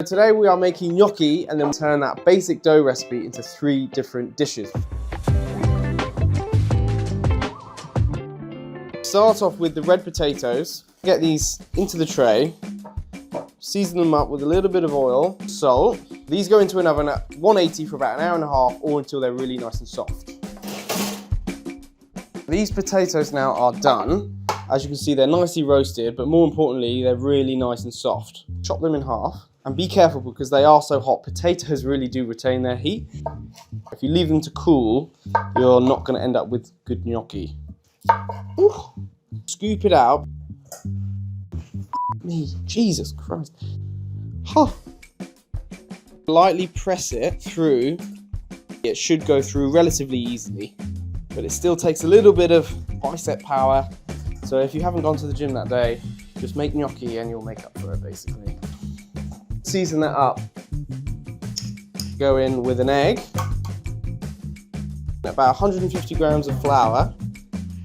today we are making gnocchi and then we'll turn that basic dough recipe into 3 different dishes. Start off with the red potatoes. Get these into the tray. Season them up with a little bit of oil, salt. These go into an oven at 180 for about an hour and a half or until they're really nice and soft. These potatoes now are done. As you can see, they're nicely roasted, but more importantly, they're really nice and soft. Chop them in half and be careful because they are so hot. Potatoes really do retain their heat. If you leave them to cool, you're not going to end up with good gnocchi. Ooh. Scoop it out. Me, Jesus Christ. Huh. Lightly press it through. It should go through relatively easily, but it still takes a little bit of bicep power. So if you haven't gone to the gym that day, just make gnocchi and you'll make up for it basically. Season that up. Go in with an egg, about 150 grams of flour,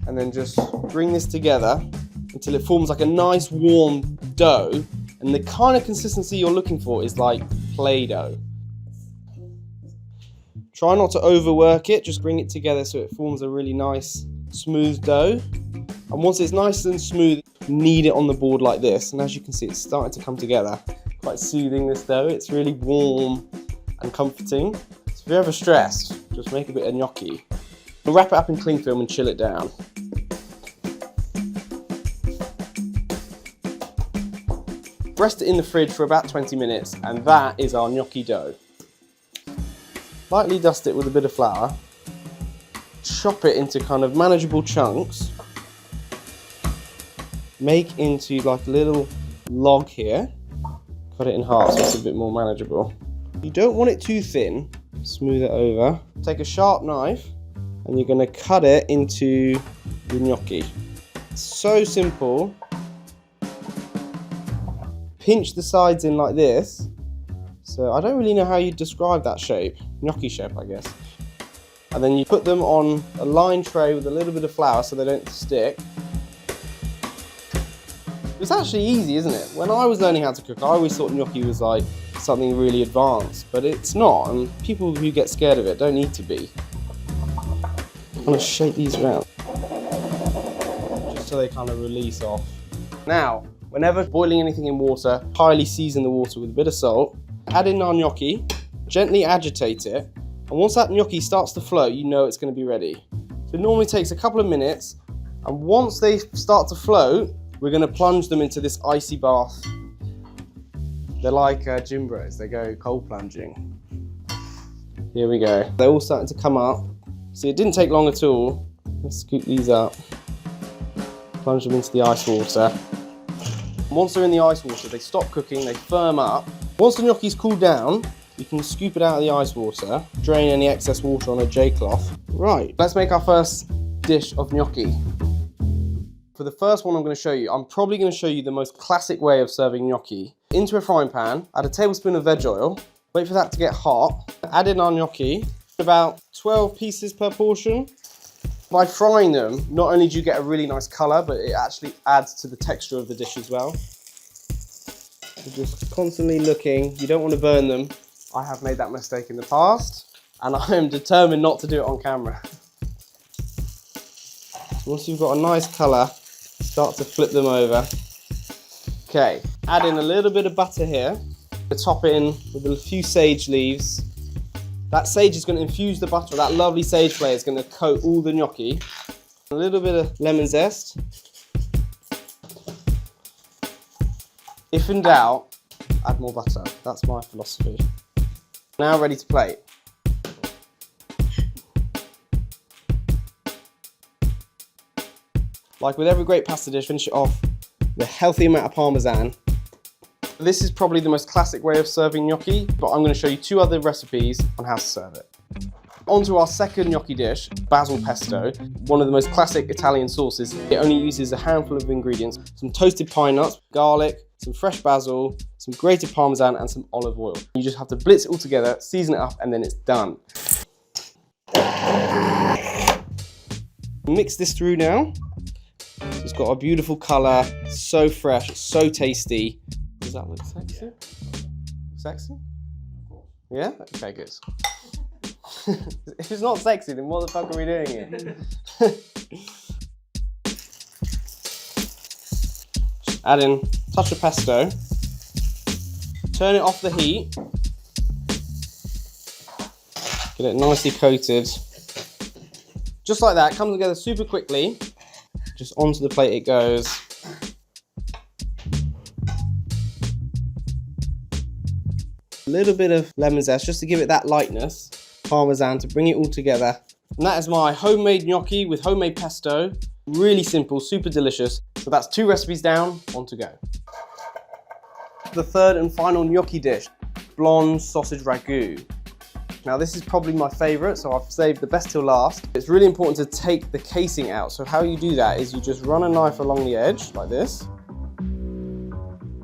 and then just bring this together until it forms like a nice warm dough. And the kind of consistency you're looking for is like Play-Doh. Try not to overwork it, just bring it together so it forms a really nice smooth dough. And once it's nice and smooth, knead it on the board like this. And as you can see, it's starting to come together. Quite soothing, this dough. It's really warm and comforting. So if you're ever stressed, just make a bit of gnocchi. Wrap it up in cling film and chill it down. Rest it in the fridge for about 20 minutes, and that is our gnocchi dough. Lightly dust it with a bit of flour. Chop it into kind of manageable chunks. Make into like a little log here. Cut it in half so it's a bit more manageable. You don't want it too thin. Smooth it over. Take a sharp knife and you're going to cut it into the gnocchi. It's so simple. Pinch the sides in like this. So I don't really know how you describe that shape. Gnocchi shape, I guess. And then you put them on a lined tray with a little bit of flour so they don't stick. It's actually easy, isn't it? When I was learning how to cook, I always thought gnocchi was like something really advanced, but it's not, and people who get scared of it don't need to be. I'm gonna shake these around, just so they kind of release off. Now, whenever boiling anything in water, highly season the water with a bit of salt, add in our gnocchi, gently agitate it, and once that gnocchi starts to float, you know it's gonna be ready. So it normally takes a couple of minutes, and once they start to float, we're going to plunge them into this icy bath. They're like gym bros, they go cold plunging. Here we go. They're all starting to come up. See, it didn't take long at all. Let's scoop these up. Plunge them into the ice water. Once they're in the ice water, they stop cooking, they firm up. Once the gnocchi's cooled down, you can scoop it out of the ice water, drain any excess water on a J-cloth. Right, let's make our first dish of gnocchi. For the first one I'm going to show you, I'm probably going to show you the most classic way of serving gnocchi. Into a frying pan, add a tablespoon of veg oil, wait for that to get hot, add in our gnocchi, about 12 pieces per portion. By frying them, not only do you get a really nice colour, but it actually adds to the texture of the dish as well. So just constantly looking, you don't want to burn them. I have made that mistake in the past, and I am determined not to do it on camera. Once you've got a nice colour, start to flip them over. Okay, add in a little bit of butter here. Top in with a few sage leaves. That sage is going to infuse the butter. That lovely sage flavour is going to coat all the gnocchi. A little bit of lemon zest. If in doubt, add more butter. That's my philosophy. Now ready to plate. Like with every great pasta dish, finish it off with a healthy amount of Parmesan. This is probably the most classic way of serving gnocchi, but I'm going to show you 2 other recipes on how to serve it. On to our second gnocchi dish, basil pesto, one of the most classic Italian sauces. It only uses a handful of ingredients, some toasted pine nuts, garlic, some fresh basil, some grated Parmesan and some olive oil. You just have to blitz it all together, season it up, and then it's done. Mix this through now. It's got a beautiful colour, so fresh, so tasty. Does that look sexy? Sexy? Yeah? Okay, good. If it's not sexy, then what the fuck are we doing here? Just add in a touch of pesto. Turn it off the heat. Get it nicely coated. Just like that, comes together super quickly. Just onto the plate it goes. A little bit of lemon zest just to give it that lightness. Parmesan to bring it all together. And that is my homemade gnocchi with homemade pesto. Really simple, super delicious. So that's 2 recipes down, 1 to go. The third and final gnocchi dish, blonde sausage ragu. Now this is probably my favorite, so I've saved the best till last. It's really important to take the casing out. So how you do that is you just run a knife along the edge like this.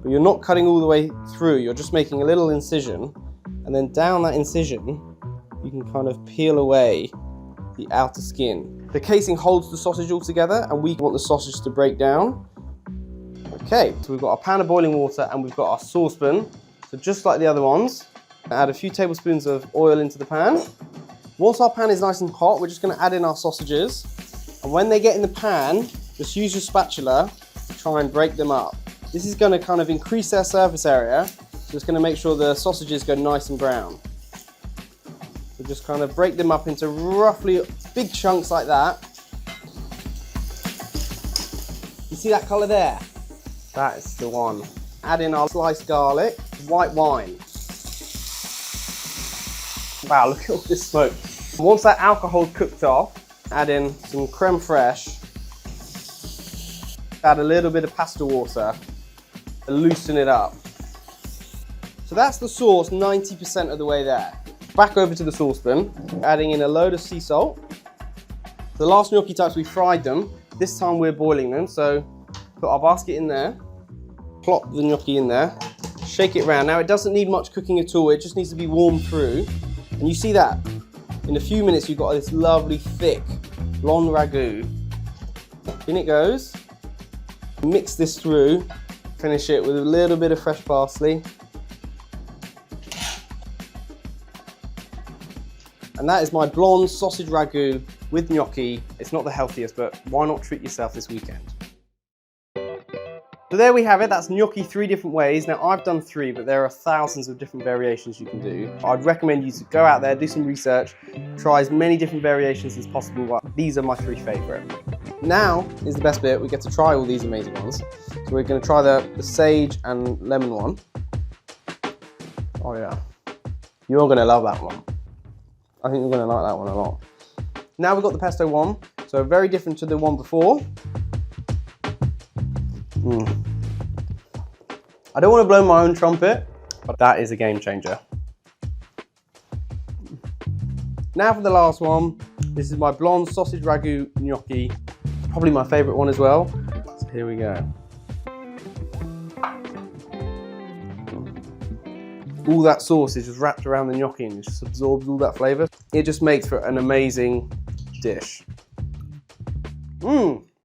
But you're not cutting all the way through, you're just making a little incision. And then down that incision, you can kind of peel away the outer skin. The casing holds the sausage all together, and we want the sausage to break down. Okay, so we've got our pan of boiling water and we've got our saucepan. So just like the other ones, add a few tablespoons of oil into the pan. Once our pan is nice and hot, we're just going to add in our sausages. And when they get in the pan, just use your spatula to try and break them up. This is going to kind of increase their surface area, so it's going to make sure the sausages go nice and brown. So just kind of break them up into roughly big chunks like that. You see that colour there? That is the one. Add in our sliced garlic, white wine. Wow, look at all this smoke. Once that alcohol's cooked off, add in some creme fraiche. Add a little bit of pasta water to loosen it up. So that's the sauce 90% of the way there. Back over to the saucepan, adding in a load of sea salt. The last gnocchi types we fried them. This time we're boiling them, so put our basket in there, plop the gnocchi in there, shake it around. Now it doesn't need much cooking at all, it just needs to be warmed through. And you see that? In a few minutes you've got this lovely thick blonde ragu. In it goes. Mix this through, finish it with a little bit of fresh parsley. And that is my blonde sausage ragu with gnocchi. It's not the healthiest, but why not treat yourself this weekend? So there we have it, that's gnocchi 3 different ways. Now I've done 3, but there are thousands of different variations you can do. I'd recommend you to go out there, do some research, try as many different variations as possible. But these are my 3 favourite. Now is the best bit, we get to try all these amazing ones. So we're going to try the sage and lemon one. Oh yeah, you're going to love that one. I think you're going to like that one a lot. Now we've got the pesto one, so very different to the one before. I don't want to blow my own trumpet, but that is a game changer. Now for the last one. This is my blonde sausage ragu gnocchi. It's probably my favourite one as well. So here we go. All that sauce is just wrapped around the gnocchi and it just absorbs all that flavour. It just makes for an amazing dish. Mmm.